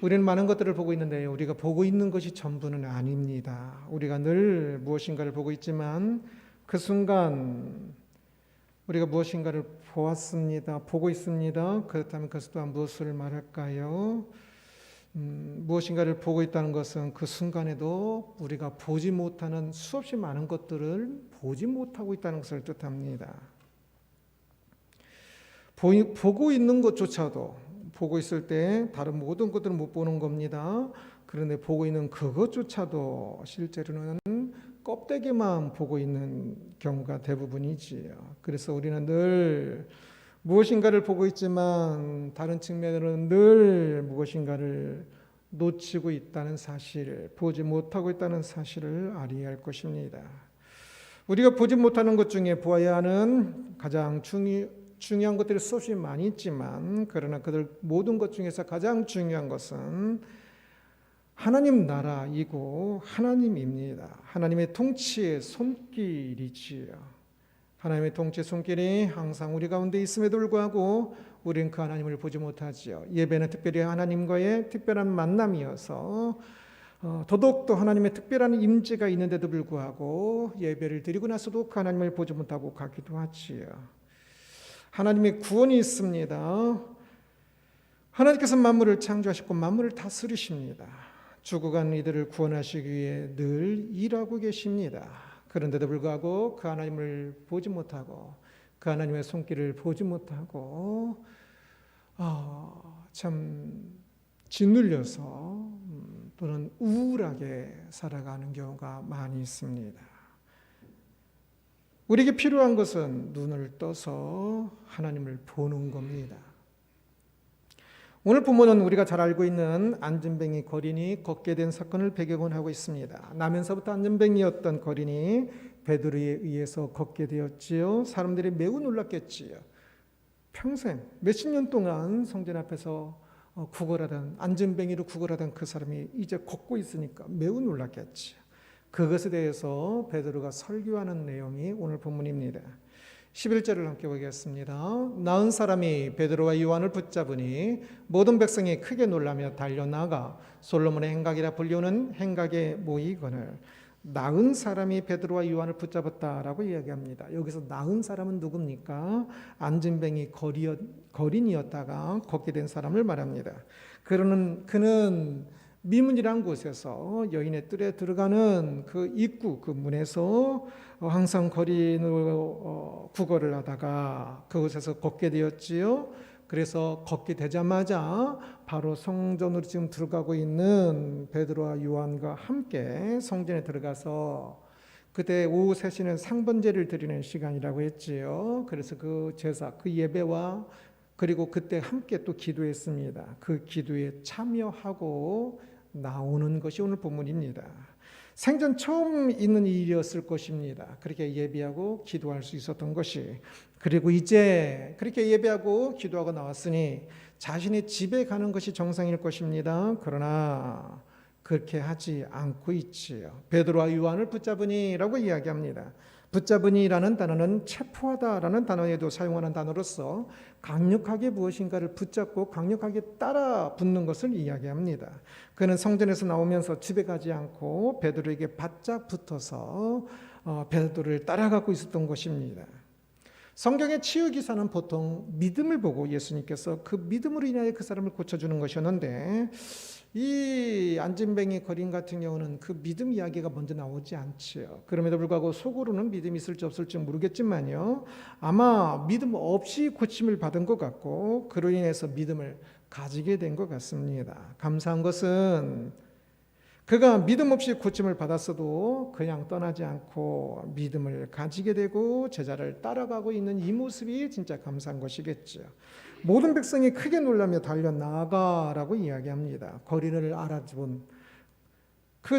우리는 많은 것들을 보고 있는데요. 우리가 보고 있는 것이 전부는 아닙니다. 우리가 늘 무엇인가를 보고 있지만 그 순간 우리가 무엇인가를 보았습니다. 보고 있습니다. 그렇다면 그것을 또한 무엇을 말할까요? 무엇인가를 보고 있다는 것은 그 순간에도 우리가 보지 못하는 수없이 많은 것들을 보지 못하고 있다는 것을 뜻합니다. 보고 있는 것조차도 보고 있을 때 다른 모든 것들은 못 보는 겁니다. 그런데 보고 있는 그것조차도 실제로는 껍데기만 보고 있는 경우가 대부분이지요. 그래서 우리는 늘 무엇인가를 보고 있지만 다른 측면으로는 늘 무엇인가를 놓치고 있다는 사실, 보지 못하고 있다는 사실을 알아야 할 것입니다. 우리가 보지 못하는 것 중에 보아야 하는 가장 중요한 것들이 수없이 많이 있지만 그러나 그들 모든 것 중에서 가장 중요한 것은 하나님 나라이고 하나님입니다. 하나님의 통치의 손길이지요. 하나님의 통치 손길이 항상 우리 가운데 있음에도 불구하고 우리는 그 하나님을 보지 못하지요. 예배는 특별히 하나님과의 특별한 만남이어서 더더욱더 하나님의 특별한 임재가 있는데도 불구하고 예배를 드리고 나서도 그 하나님을 보지 못하고 가기도 하지요. 하나님의 구원이 있습니다. 하나님께서 만물을 창조하셨고 만물을 다스리십니다. 죽어간 이들을 구원하시기 위해 늘 일하고 계십니다. 그런데도 불구하고 그 하나님을 보지 못하고 그 하나님의 손길을 보지 못하고 참 짓눌려서 또는 우울하게 살아가는 경우가 많이 있습니다. 우리에게 필요한 것은 눈을 떠서 하나님을 보는 겁니다. 오늘 본문은 우리가 잘 알고 있는 안진뱅이 거린이 걷게 된 사건을 배경으로 하고 있습니다. 나면서부터 안진뱅이였던 거린이 베드로에 의해서 걷게 되었지요. 사람들이 매우 놀랐겠지요. 평생 몇십 년 동안 성전 앞에서 구걸하던 안진뱅이로 구걸하던 그 사람이 이제 걷고 있으니까 매우 놀랐겠지요. 그것에 대해서 베드로가 설교하는 내용이 오늘 본문입니다. 11절을 함께 보겠습니다. 나은 사람이 베드로와 요한을 붙잡으니 모든 백성이 크게 놀라며 달려나가 솔로몬의 행각이라 불리우는 행각에 모이거늘. 나은 사람이 베드로와 요한을 붙잡았다라고 이야기합니다. 여기서 나은 사람은 누굽니까? 안진뱅이 거린이었다가 걷게 된 사람을 말합니다. 그는 미문이란 곳에서 여인의 뜰에 들어가는 그 입구, 그 문에서 항상 거린으로 구걸을 하다가 그곳에서 걷게 되었지요. 그래서 걷게 되자마자 바로 성전으로 지금 들어가고 있는 베드로와 요한과 함께 성전에 들어가서 그때 오후 3시는 상번제를 드리는 시간이라고 했지요. 그래서 그 제사, 그 예배와 그리고 그때 함께 또 기도했습니다. 그 기도에 참여하고 나오는 것이 오늘 본문입니다. 생전 처음 있는 일이었을 것입니다. 그렇게 예배하고 기도할 수 있었던 것이. 그리고 이제 그렇게 예배하고 기도하고 나왔으니 자신의 집에 가는 것이 정상일 것입니다. 그러나 그렇게 하지 않고 있지요. 베드로와 요한을 붙잡으니라고 이야기합니다. 붙잡으니라는 단어는 체포하다라는 단어에도 사용하는 단어로서 강력하게 무엇인가를 붙잡고 강력하게 따라 붙는 것을 이야기합니다. 그는 성전에서 나오면서 집에 가지 않고 베드로에게 바짝 붙어서 베드로를 따라가고 있었던 것입니다. 성경의 치유 기사는 보통 믿음을 보고 예수님께서 그 믿음으로 인하여 그 사람을 고쳐주는 것이었는데 이 안진뱅이 거린 같은 경우는 그 믿음 이야기가 먼저 나오지 않지요. 그럼에도 불구하고 속으로는 믿음이 있을지 없을지 모르겠지만요. 아마 믿음 없이 고침을 받은 것 같고 그로 인해서 믿음을 가지게 된 것 같습니다. 감사한 것은 그가 믿음 없이 고침을 받았어도 그냥 떠나지 않고 믿음을 가지게 되고 제자를 따라가고 있는 이 모습이 진짜 감사한 것이겠죠. 모든 백성이 크게 놀라며 달려나가라고 이야기합니다. 거린을 알아본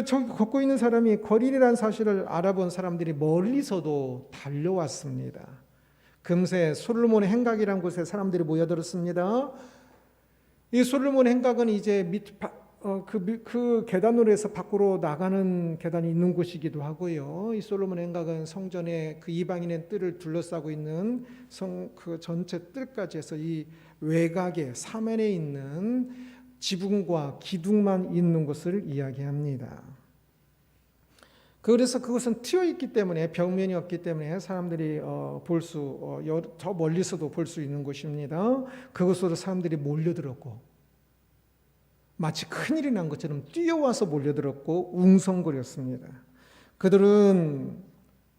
저기 걷고 있는 사람이 거린이라는 사실을 알아본 사람들이 멀리서도 달려왔습니다. 금세 솔로몬의 행각이라는 곳에 사람들이 모여들었습니다. 이 솔로몬의 행각은 이제 그 계단으로 해서 밖으로 나가는 계단이 있는 곳이기도 하고요. 이 솔로몬 행각은 성전의 그 이방인의 뜰을 둘러싸고 있는 그 전체 뜰까지 해서 이 외곽에 사면에 있는 지붕과 기둥만 있는 것을 이야기합니다. 그래서 그것은 트여 있기 때문에 벽면이 없기 때문에 사람들이 저 멀리서도 볼 수 있는 곳입니다. 그곳으로 사람들이 몰려들었고 마치 큰일이 난 것처럼 뛰어와서 몰려들었고 웅성거렸습니다. 그들은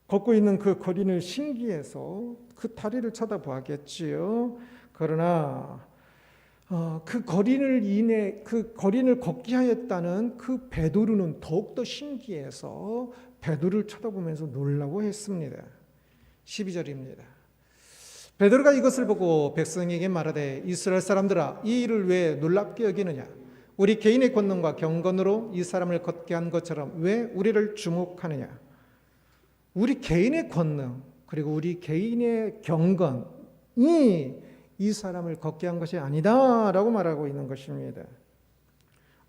걷고 있는 그 거린을 신기해서 그 다리를 쳐다보았겠지요. 그러나 그 거린을 걷게 하였다는 그 베드로는 더욱더 신기해서 베드로를 쳐다보면서 놀라고 했습니다. 12절입니다. 베드로가 이것을 보고 백성에게 말하되 이스라엘 사람들아 이 일을 왜 놀랍게 여기느냐 우리 개인의 권능과 경건으로 이 사람을 걷게 한 것처럼 왜 우리를 주목하느냐. 우리 개인의 권능 그리고 우리 개인의 경건이 이 사람을 걷게 한 것이 아니다 라고 말하고 있는 것입니다.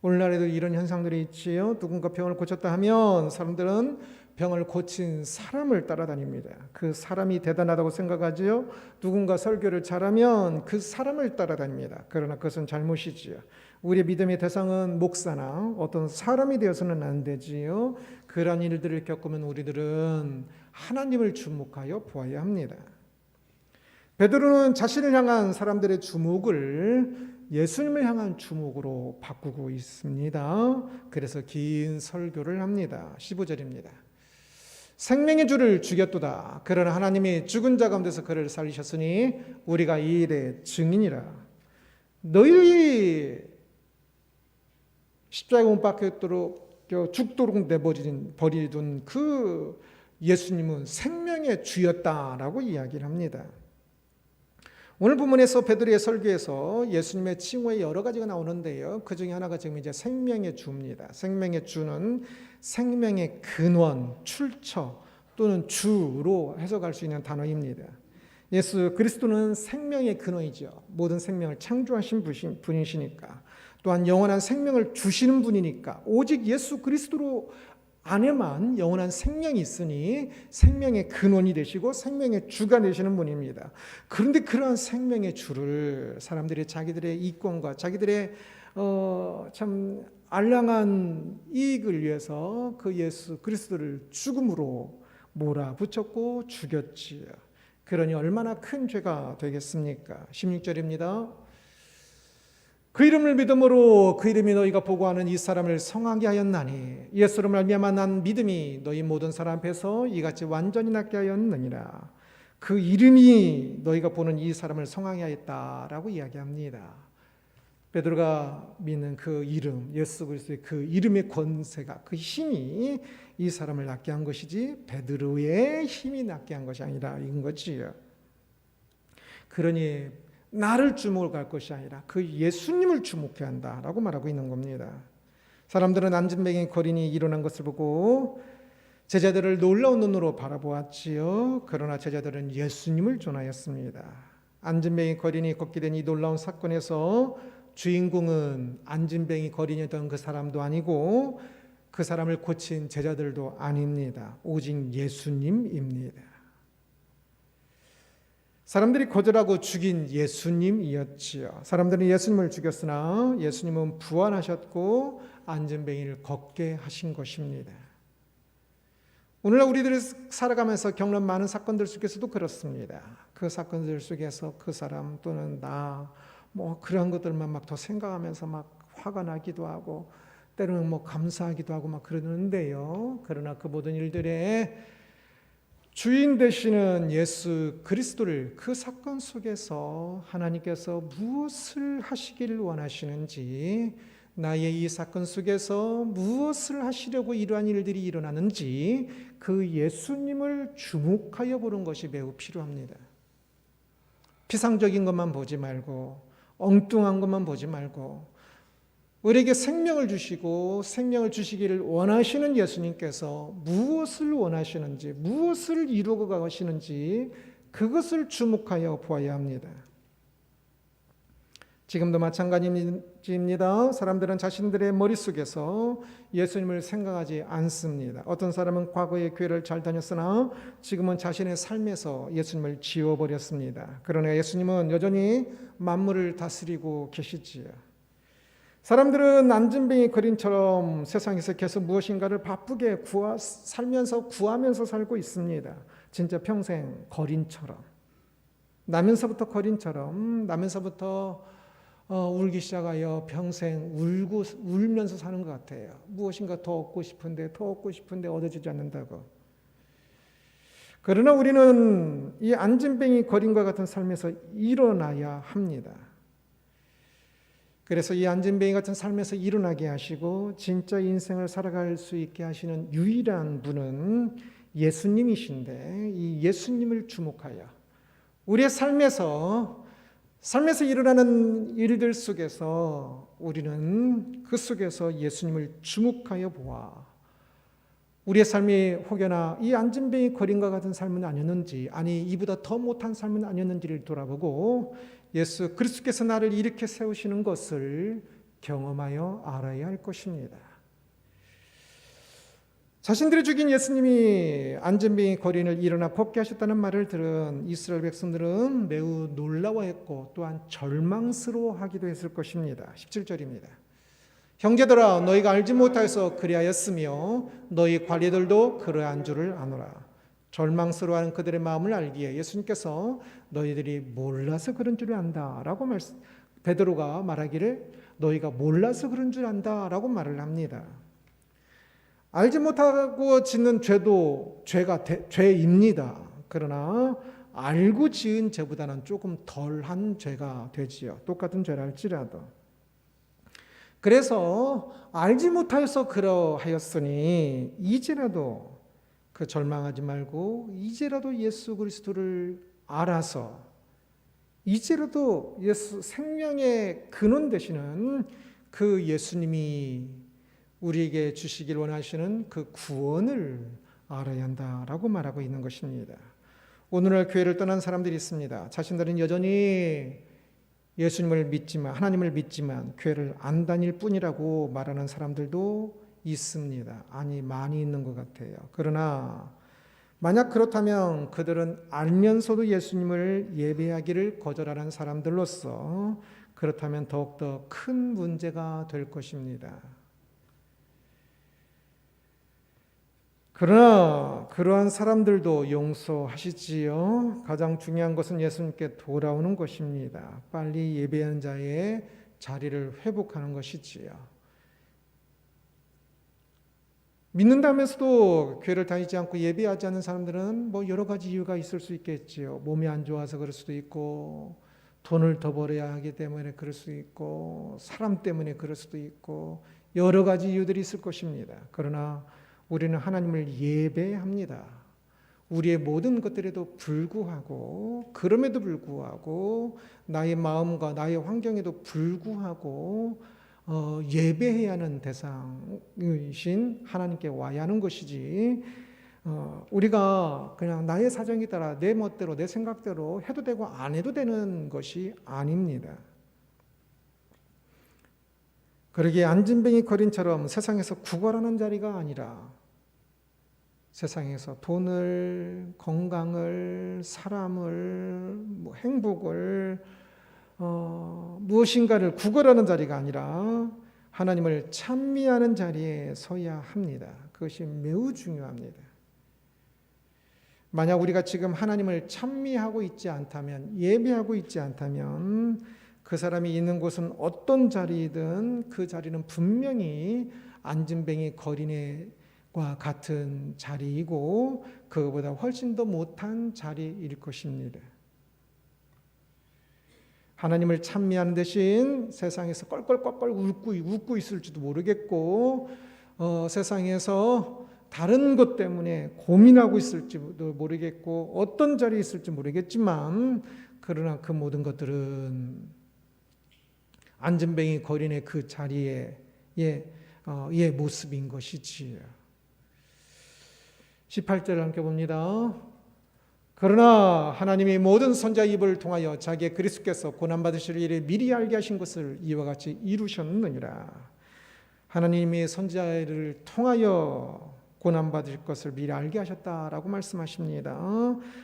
오늘날에도 이런 현상들이 있지요. 누군가 병을 고쳤다 하면 사람들은 병을 고친 사람을 따라다닙니다. 그 사람이 대단하다고 생각하지요. 누군가 설교를 잘하면 그 사람을 따라다닙니다. 그러나 그것은 잘못이지요. 우리의 믿음의 대상은 목사나 어떤 사람이 되어서는 안 되지요. 그러한 일들을 겪으면 우리들은 하나님을 주목하여 보아야 합니다. 베드로는 자신을 향한 사람들의 주목을 예수님을 향한 주목으로 바꾸고 있습니다. 그래서 긴 설교를 합니다. 15절입니다. 생명의 주를 죽였도다. 그러나 하나님이 죽은 자 가운데서 그를 살리셨으니 우리가 이 일의 증인이라. 너희 십자가에 못 박혔도록 죽도록 내버리던 그 예수님은 생명의 주였다라고 이야기를 합니다. 오늘 본문에서 베드로의 설교에서 예수님의 칭호에 여러 가지가 나오는데요. 그 중에 하나가 지금 이제 생명의 주입니다. 생명의 주는 생명의 근원, 출처 또는 주로 해석할 수 있는 단어입니다. 예수 그리스도는 생명의 근원이죠. 모든 생명을 창조하신 분이시니까. 또한 영원한 생명을 주시는 분이니까 오직 예수 그리스도로 안에만 영원한 생명이 있으니 생명의 근원이 되시고 생명의 주가 되시는 분입니다. 그런데 그러한 생명의 주를 사람들이 자기들의 이권과 자기들의 참 알량한 이익을 위해서 그 예수 그리스도를 죽음으로 몰아붙였고 죽였지요. 그러니 얼마나 큰 죄가 되겠습니까? 16절입니다. 그 이름을 믿음으로 그 이름이 너희가 보고하는 이 사람을 성하게 하였나니 예수로 말미암아 난 믿음이 너희 모든 사람 앞에서 이같이 완전히 낫게 하였느니라. 그 이름이 너희가 보는 이 사람을 성하게 하였다라고 이야기합니다. 베드로가 믿는 그 이름, 예수 그리스도의 그 이름의 권세가 그 힘이 이 사람을 낫게 한 것이지 베드로의 힘이 낫게 한 것이 아니라 이건 거지요. 그러니 나를 주목할 것이 아니라 그 예수님을 주목해야 한다라고 말하고 있는 겁니다. 사람들은 안진뱅이 거린이 일어난 것을 보고 제자들을 놀라운 눈으로 바라보았지요. 그러나 제자들은 예수님을 존하였습니다. 안진뱅이 거린이 걷게 된 이 놀라운 사건에서 주인공은 안진뱅이 거린이었던 그 사람도 아니고 그 사람을 고친 제자들도 아닙니다. 오직 예수님입니다. 사람들이 거절하고 죽인 예수님이었지요. 사람들은 예수님을 죽였으나 예수님은 부활하셨고 안진뱅이를 걷게 하신 것입니다. 오늘날 우리들이 살아가면서 겪는 많은 사건들 속에서도 그렇습니다. 그 사건들 속에서 그 사람 또는 나 그런 것들만 막 더 생각하면서 막 화가 나기도 하고 때로는 감사하기도 하고 막 그러는데요. 그러나 그 모든 일들에 주인 되시는 예수 그리스도를 그 사건 속에서 하나님께서 무엇을 하시기를 원하시는지, 나의 이 사건 속에서 무엇을 하시려고 이러한 일들이 일어나는지 그 예수님을 주목하여 보는 것이 매우 필요합니다. 피상적인 것만 보지 말고 엉뚱한 것만 보지 말고 우리에게 생명을 주시고 생명을 주시기를 원하시는 예수님께서 무엇을 원하시는지, 무엇을 이루어 가시는지 그것을 주목하여 보아야 합니다. 지금도 마찬가지입니다. 사람들은 자신들의 머릿속에서 예수님을 생각하지 않습니다. 어떤 사람은 과거에 교회를 잘 다녔으나 지금은 자신의 삶에서 예수님을 지워버렸습니다. 그러나 예수님은 여전히 만물을 다스리고 계시지요. 사람들은 안진뱅이 거린처럼 세상에서 계속 무엇인가를 바쁘게 구하면서 살고 있습니다. 진짜 평생 거린처럼. 나면서부터 거린처럼, 나면서부터 울기 시작하여 평생 울면서 사는 것 같아요. 무엇인가 더 얻고 싶은데 얻어지지 않는다고. 그러나 우리는 이 안진뱅이 거린과 같은 삶에서 일어나야 합니다. 그래서 이 안진뱅이 같은 삶에서 일어나게 하시고 진짜 인생을 살아갈 수 있게 하시는 유일한 분은 예수님이신데, 이 예수님을 주목하여 우리의 삶에서 일어나는 일들 속에서 우리는 그 속에서 예수님을 주목하여 보아 우리의 삶이 혹여나 이 안진뱅이 거린과 같은 삶은 아니었는지, 아니 이보다 더 못한 삶은 아니었는지를 돌아보고 예수 그리스도께서 나를 이렇게 세우시는 것을 경험하여 알아야 할 것입니다. 자신들이 죽인 예수님이 안진뱅이 거린을 일어나 걷게 하셨다는 말을 들은 이스라엘 백성들은 매우 놀라워했고 또한 절망스러워하기도 했을 것입니다. 17절입니다. 형제들아, 너희가 알지 못하여서 그리하였으며 너희 관리들도 그러한 줄을 아노라. 절망스러워하는 그들의 마음을 알기에 예수님께서 너희들이 몰라서 그런 줄을 안다라고 베드로가 말하기를 너희가 몰라서 그런 줄 안다라고 말을 합니다. 알지 못하고 짓는 죄도 죄입니다. 그러나 알고 지은 죄보다는 조금 덜한 죄가 되지요. 똑같은 죄라 할지라도. 그래서 알지 못하여서 그러하였으니 이제라도 그 절망하지 말고 이제라도 예수 그리스도를 알아서 이제라도 예수 생명의 근원 되시는 그 예수님이 우리에게 주시길 원하시는 그 구원을 알아야 한다라고 말하고 있는 것입니다. 오늘날 교회를 떠난 사람들이 있습니다. 자신들은 여전히 예수님을 믿지만, 하나님을 믿지만 교회를 안 다닐 뿐이라고 말하는 사람들도 있습니다. 아니, 많이 있는 것 같아요. 그러나 만약 그렇다면 그들은 알면서도 예수님을 예배하기를 거절하는 사람들로서 그렇다면 더욱더 큰 문제가 될 것입니다. 그러나 그러한 사람들도 용서하시지요. 가장 중요한 것은 예수님께 돌아오는 것입니다. 빨리 예배한 자의 자리를 회복하는 것이지요. 믿는다면서도 교회를 다니지 않고 예배하지 않는 사람들은 뭐 여러 가지 이유가 있을 수 있겠지요. 몸이 안 좋아서 그럴 수도 있고, 돈을 더 벌어야 하기 때문에 그럴 수도 있고, 사람 때문에 그럴 수도 있고, 여러 가지 이유들이 있을 것입니다. 그러나 우리는 하나님을 예배합니다. 우리의 모든 것들에도 불구하고, 그럼에도 불구하고, 나의 마음과 나의 환경에도 불구하고 예배해야 하는 대상이신 하나님께 와야 하는 것이지, 우리가 그냥 나의 사정에 따라 내 멋대로 내 생각대로 해도 되고 안 해도 되는 것이 아닙니다. 그러기에 안진뱅이 거린처럼 세상에서 구걸하는 자리가 아니라 세상에서 돈을, 건강을, 사람을, 행복을, 무엇인가를 구걸하는 자리가 아니라 하나님을 찬미하는 자리에 서야 합니다. 그것이 매우 중요합니다. 만약 우리가 지금 하나님을 찬미하고 있지 않다면, 예배하고 있지 않다면 그 사람이 있는 곳은 어떤 자리이든 그 자리는 분명히 안진뱅이 거린과 같은 자리이고 그거보다 훨씬 더 못한 자리일 것입니다. 하나님을 찬미하는 대신 세상에서 껄껄껄껄 웃고 있을지도 모르겠고, 세상에서 다른 것 때문에 고민하고 있을지도 모르겠고, 어떤 자리에 있을지 모르겠지만, 그러나 그 모든 것들은 안진뱅이 거린의 그 자리의 모습인 것이지요. 18절을 함께 봅니다. 그러나 하나님이 모든 선지자의 입을 통하여 자기의 그리스도께서 고난받으실 일을 미리 알게 하신 것을 이와 같이 이루셨느니라. 하나님이 선지자를 통하여 고난받을 것을 미리 알게 하셨다라고 말씀하십니다.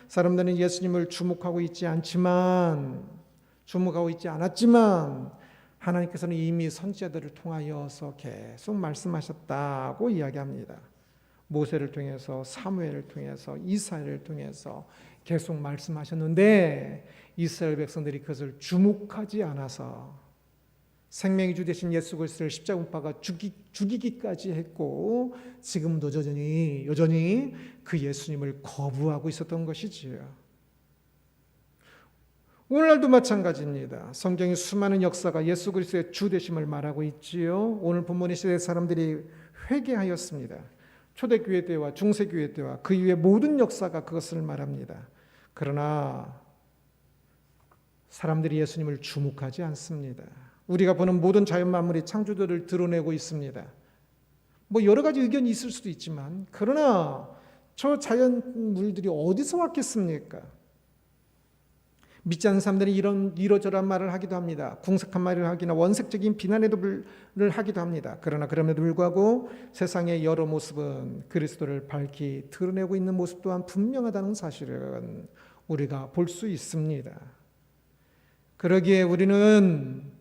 사람들은 예수님을 주목하고 있지 않았지만 하나님께서는 이미 선지자들을 통하여서 계속 말씀하셨다고 이야기합니다. 모세를 통해서, 사무엘을 통해서, 이사야를 통해서 계속 말씀하셨는데 이스라엘 백성들이 그것을 주목하지 않아서 생명의 주 되신 예수 그리스도를 십자가 못 박아 죽이기까지 했고 지금도 여전히 그 예수님을 거부하고 있었던 것이지요. 오늘날도 마찬가지입니다. 성경의 수많은 역사가 예수 그리스도의 주 되심을 말하고 있지요. 오늘 본문의 시대 사람들이 회개하였습니다. 초대교회 때와 중세교회 때와 그 이후의 모든 역사가 그것을 말합니다. 그러나 사람들이 예수님을 주목하지 않습니다. 우리가 보는 모든 자연 만물이 창조주를 드러내고 있습니다. 여러 가지 의견이 있을 수도 있지만 그러나 저 자연물들이 어디서 왔겠습니까? 믿지 않는 사람들이 이러저러한 말을 하기도 합니다. 궁색한 말을 하기나 원색적인 비난에도 불을 하기도 합니다. 그러나 그럼에도 불구하고 세상의 여러 모습은 그리스도를 밝히 드러내고 있는 모습 또한 분명하다는 사실은 우리가 볼 수 있습니다. 그러기에 우리는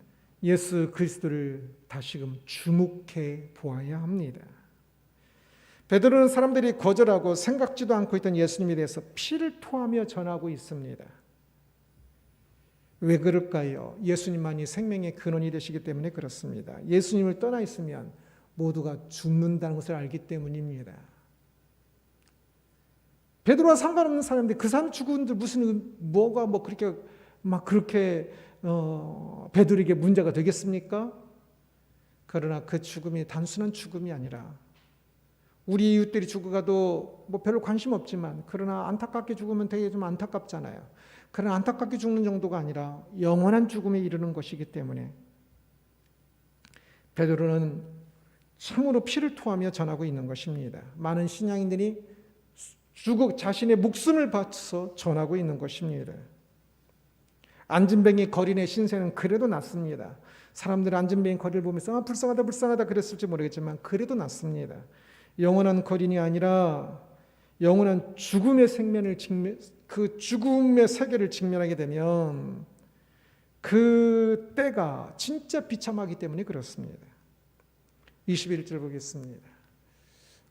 예수 그리스도를 다시금 주목해 보아야 합니다. 베드로는 사람들이 거절하고 생각지도 않고 있던 예수님에 대해서 피를 토하며 전하고 있습니다. 왜 그럴까요? 예수님만이 생명의 근원이 되시기 때문에 그렇습니다. 예수님을 떠나 있으면 모두가 죽는다는 것을 알기 때문입니다. 베드로와 상관없는 사람들, 그 사람 죽은들 무슨 뭐가 그렇게 베드로에게 문제가 되겠습니까? 그러나 그 죽음이 단순한 죽음이 아니라 우리 이웃들이 죽어가도 별로 관심 없지만 그러나 안타깝게 죽으면 되게 좀 안타깝잖아요. 그러나 안타깝게 죽는 정도가 아니라 영원한 죽음에 이르는 것이기 때문에 베드로는 참으로 피를 토하며 전하고 있는 것입니다. 많은 신앙인들이 자신의 목숨을 바쳐서 전하고 있는 것입니다. 안진뱅이 거린의 신세는 그래도 낫습니다. 사람들은 안진뱅이 거리를 보면서 불쌍하다 그랬을지 모르겠지만 그래도 낫습니다. 영원한 거린이 아니라 영원한 죽음의 그 죽음의 세계를 직면하게 되면 그 때가 진짜 비참하기 때문에 그렇습니다. 21절 보겠습니다.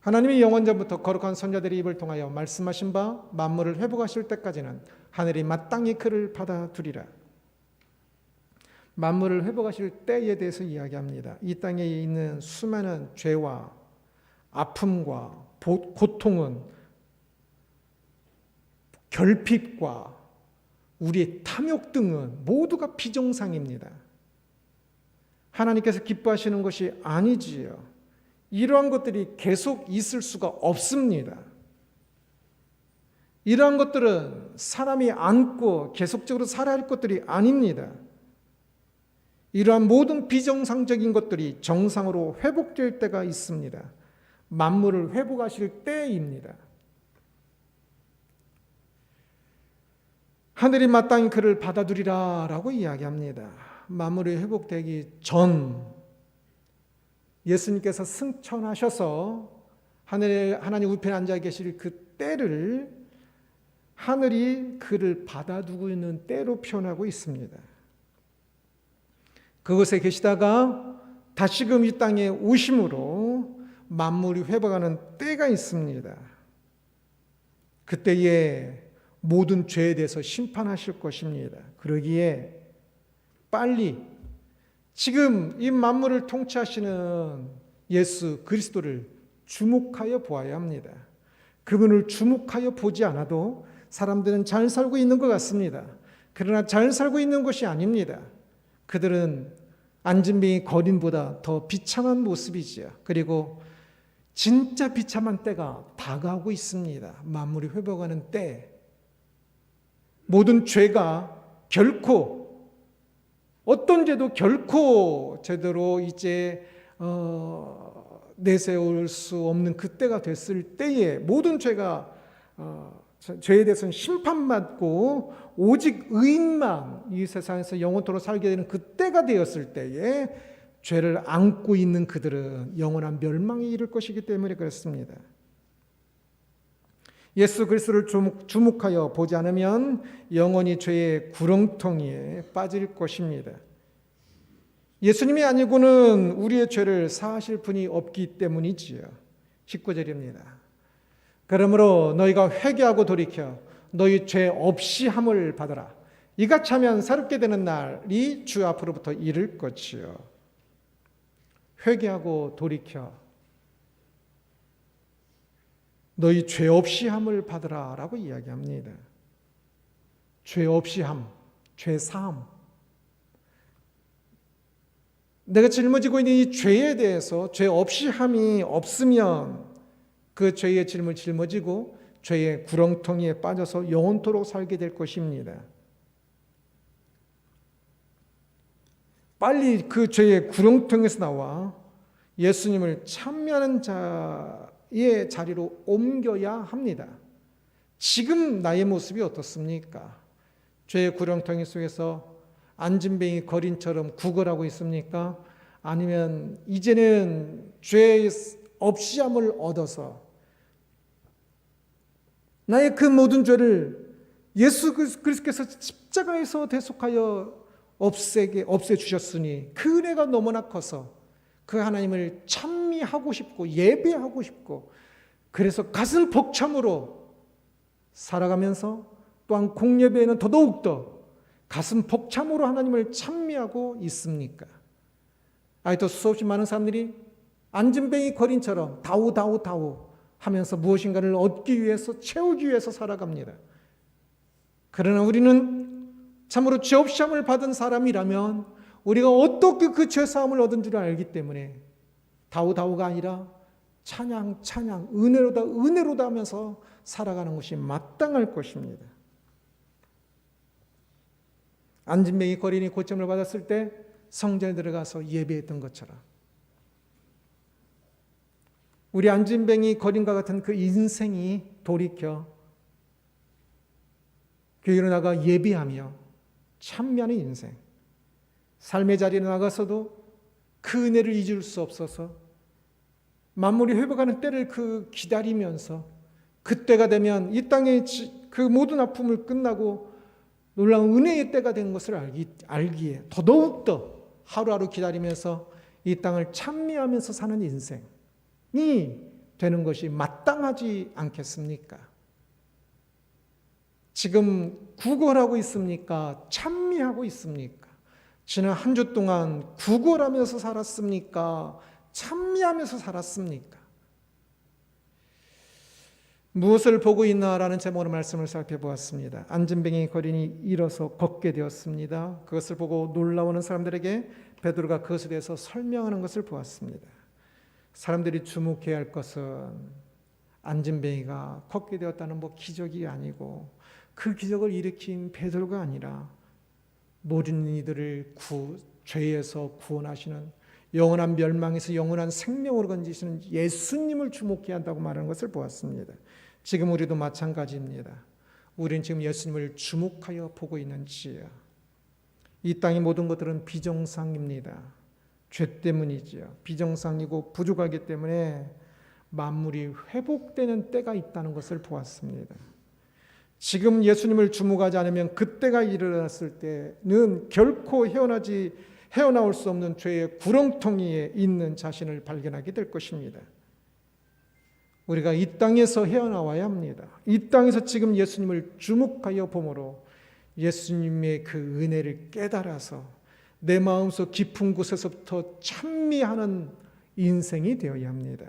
하나님이 영원전부터 거룩한 선자들의 입을 통하여 말씀하신 바 만물을 회복하실 때까지는 하늘이 마땅히 그를 받아두리라. 만물을 회복하실 때에 대해서 이야기합니다. 이 땅에 있는 수많은 죄와 아픔과 고통은 결핍과 우리의 탐욕 등은 모두가 비정상입니다. 하나님께서 기뻐하시는 것이 아니지요. 이러한 것들이 계속 있을 수가 없습니다. 이러한 것들은 사람이 안고 계속적으로 살아야 할 것들이 아닙니다. 이러한 모든 비정상적인 것들이 정상으로 회복될 때가 있습니다. 만물을 회복하실 때입니다. 하늘이 마땅히 그를 받아두리라 라고 이야기합니다. 만물이 회복되기 전 예수님께서 승천하셔서 하나님 우편에 앉아 계실 그 때를 하늘이 그를 받아두고 있는 때로 표현하고 있습니다. 그곳에 계시다가 다시금 이 땅에 오심으로 만물이 회복하는 때가 있습니다. 그때에 모든 죄에 대해서 심판하실 것입니다. 그러기에 빨리 지금 이 만물을 통치하시는 예수 그리스도를 주목하여 보아야 합니다. 그분을 주목하여 보지 않아도 사람들은 잘 살고 있는 것 같습니다. 그러나 잘 살고 있는 것이 아닙니다. 그들은 안진뱅이 거린보다 더 비참한 모습이지요. 그리고 진짜 비참한 때가 다가오고 있습니다. 만물이 회복하는 때, 모든 죄가 결코 어떤 죄도 결코 제대로 이제 내세울 수 없는 그때가 됐을 때에 모든 죄가 죄에 대해서는 심판받고 오직 의인만 이 세상에서 영원토록 살게 되는 그때가 되었을 때에 죄를 안고 있는 그들은 영원한 멸망에 이를 것이기 때문에 그렇습니다. 예수 그리스도를 주목하여 보지 않으면 영원히 죄의 구렁텅이에 빠질 것입니다. 예수님이 아니고는 우리의 죄를 사하실 분이 없기 때문이지요. 19절입니다. 그러므로 너희가 회개하고 돌이켜 너희 죄 없이 함을 받아라. 이같이 하면 새롭게 되는 날이 주 앞으로부터 이를 것이요. 회개하고 돌이켜 너희 죄 없이 함을 받으라 라고 이야기합니다. 죄 없이 함, 죄 사함. 내가 짊어지고 있는 이 죄에 대해서 죄 없이 함이 없으면 그 죄의 짐을 짊어지고 죄의 구렁텅이에 빠져서 영원토록 살게 될 것입니다. 빨리 그 죄의 구렁텅이에서 나와 예수님을 찬미하는 자의 자리로 옮겨야 합니다. 지금 나의 모습이 어떻습니까? 죄의 구렁텅이 속에서 안진뱅이 거린처럼 구걸하고 있습니까? 아니면 이제는 죄 없이 함을 얻어서 나의 그 모든 죄를 예수 그리스도께서 십자가에서 대속하여 없애주셨으니 그 은혜가 너무나 커서 그 하나님을 찬미하고 싶고 예배하고 싶고 그래서 가슴 벅참으로 살아가면서 또한 공예배에는 더더욱더 가슴 벅참으로 하나님을 찬미하고 있습니까? 아직도 수없이 많은 사람들이 안진뱅이 거린처럼 다우 하면서 무엇인가를 얻기 위해서 채우기 위해서 살아갑니다. 그러나 우리는 참으로 죄 없이 함을 받은 사람이라면 우리가 어떻게 그 죄사함을 얻은 줄 알기 때문에 다우가 아니라 찬양 은혜로다 하면서 살아가는 것이 마땅할 것입니다. 안진뱅이 거린이 고침을 받았을 때 성전에 들어가서 예배했던 것처럼 우리 안진뱅이 거린과 같은 그 인생이 돌이켜 교회로 나가 예배하며 찬미하는 인생, 삶의 자리에 나가서도 그 은혜를 잊을 수 없어서 만물이 회복하는 때를 기다리면서 그때가 되면 이 땅의 그 모든 아픔을 끝나고 놀라운 은혜의 때가 된 것을 알기에 더더욱더 하루하루 기다리면서 이 땅을 찬미하면서 사는 인생이 되는 것이 마땅하지 않겠습니까? 지금 구걸하고 있습니까? 찬미하고 있습니까? 지난 한 주 동안 구걸하면서 살았습니까? 찬미하면서 살았습니까? 무엇을 보고 있나라는 제목으로 말씀을 살펴보았습니다. 안진뱅이 거린이 일어서 걷게 되었습니다. 그것을 보고 놀라워하는 사람들에게 베드로가 그것에 대해서 설명하는 것을 보았습니다. 사람들이 주목해야 할 것은 안진뱅이가 걷게 되었다는 기적이 아니고 그 기적을 일으킨 베드로가 아니라 모든 이들을 죄에서 구원하시는 영원한 멸망에서 영원한 생명으로 건지시는 예수님을 주목해야 한다고 말하는 것을 보았습니다. 지금 우리도 마찬가지입니다. 우리는 지금 예수님을 주목하여 보고 있는지요. 이 땅의 모든 것들은 비정상입니다. 죄 때문이지요. 비정상이고 부족하기 때문에 만물이 회복되는 때가 있다는 것을 보았습니다. 지금 예수님을 주목하지 않으면 그때가 일어났을 때는 결코 헤어나올 수 없는 죄의 구렁텅이에 있는 자신을 발견하게 될 것입니다. 우리가 이 땅에서 헤어나와야 합니다. 이 땅에서 지금 예수님을 주목하여 보므로 예수님의 그 은혜를 깨달아서 내 마음속 깊은 곳에서부터 찬미하는 인생이 되어야 합니다.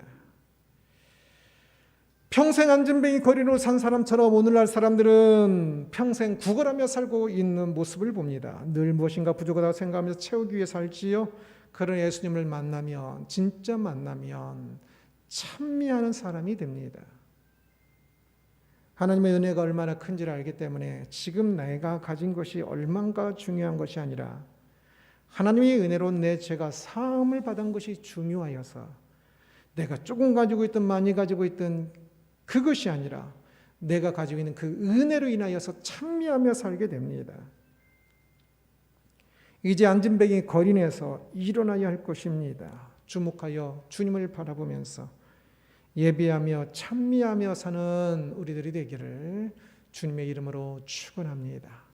평생 안진뱅이 거리로 산 사람처럼 오늘날 사람들은 평생 구걸하며 살고 있는 모습을 봅니다. 늘 무엇인가 부족하다고 생각하면서 채우기 위해 살지요. 그런 예수님을 만나면, 진짜 만나면 찬미하는 사람이 됩니다. 하나님의 은혜가 얼마나 큰지를 알기 때문에 지금 내가 가진 것이 얼마나 중요한 것이 아니라 하나님의 은혜로 내 죄가 사함을 받은 것이 중요하여서 내가 조금 가지고 있든 많이 가지고 있든 그것이 아니라 내가 가지고 있는 그 은혜로 인하여서 찬미하며 살게 됩니다. 이제 안진뱅이 거린에서 일어나야 할 것입니다. 주목하여 주님을 바라보면서 예배하며 찬미하며 사는 우리들이 되기를 주님의 이름으로 축원합니다.